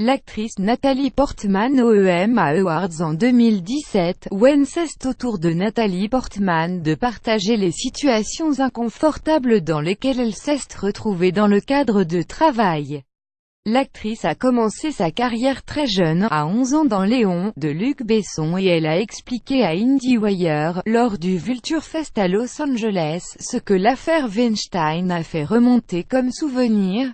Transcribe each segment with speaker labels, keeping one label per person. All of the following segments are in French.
Speaker 1: L'actrice Natalie Portman OEM Awards en 2017, Wencest au tour de Natalie Portman de partager les situations inconfortables dans lesquelles elle s'est retrouvée dans le cadre de travail. L'actrice a commencé sa carrière très jeune, à 11 ans dans Léon, de Luc Besson et elle a expliqué à IndieWire, lors du Vulture Fest à Los Angeles, ce que l'affaire Weinstein a fait remonter comme souvenir.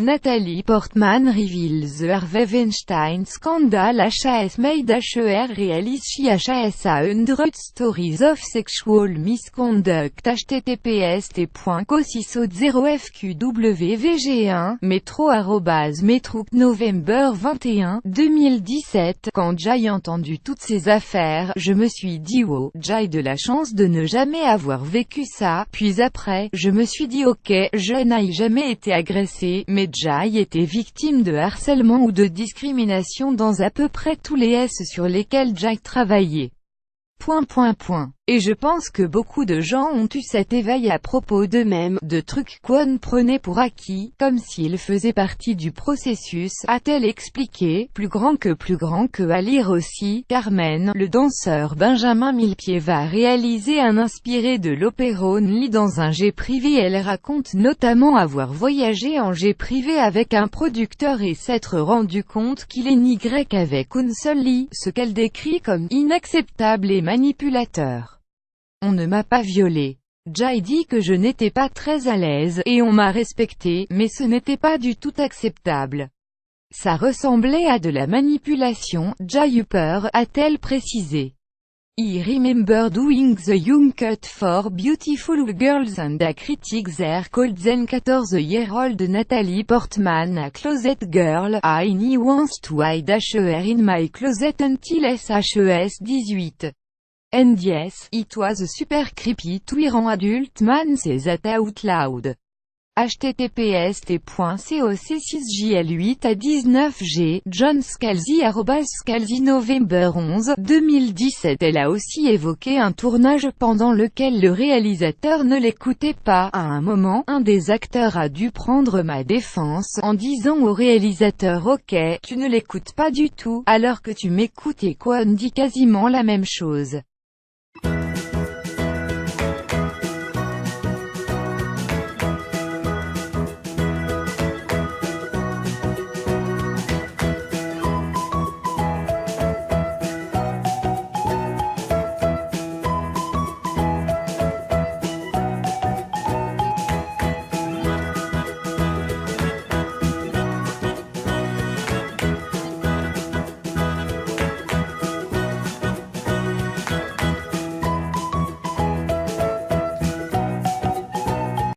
Speaker 1: Nathalie Portman reveals the Harvey Weinstein scandal. HAS made HER réalise HAS a 100 stories of sexual misconduct. https://co6o0fqwvg1 metro@metro November 21, 2017. Quand j'ai entendu toutes ces affaires, je me suis dit wow, j'ai de la chance de ne jamais avoir vécu ça. Puis après, je me suis dit ok, je n'ai jamais été agressée, mais j'ai été victime de harcèlement ou de discrimination dans à peu près tous les S sur lesquels j'ai travaillé. Et je pense que beaucoup de gens ont eu cet éveil à propos d'eux-mêmes, de trucs qu'on prenait pour acquis, comme s'ils faisaient partie du processus, a-t-elle expliqué, plus grand que à lire aussi. Carmen, le danseur Benjamin Millepied va réaliser un inspiré de l'opéra Only dans un jet privé. Elle raconte notamment avoir voyagé en jet privé avec un producteur et s'être rendu compte qu'il est Y avec une seule I, ce qu'elle décrit comme inacceptable et manipulateur. On ne m'a pas violée. J'ai dit que je n'étais pas très à l'aise, et on m'a respecté, mais ce n'était pas du tout acceptable. Ça ressemblait à de la manipulation, j'ai eu peur, a-t-elle précisé. I remember doing the young cut for Beautiful Girls and a critic there called then 14-year-old Natalie Portman a closet girl. I wants to hide her in my closet until SHES 18. And yes, it was super creepy to hear an adult man say that out loud. https://coc6jl8a19g, John Scalzi @Scalzi November 11, 2017. Elle a aussi évoqué un tournage pendant lequel le réalisateur ne l'écoutait pas. À un moment, un des acteurs a dû prendre ma défense, en disant au réalisateur ok, tu ne l'écoutes pas du tout, alors que tu m'écoutes et qu'on dit quasiment la même chose.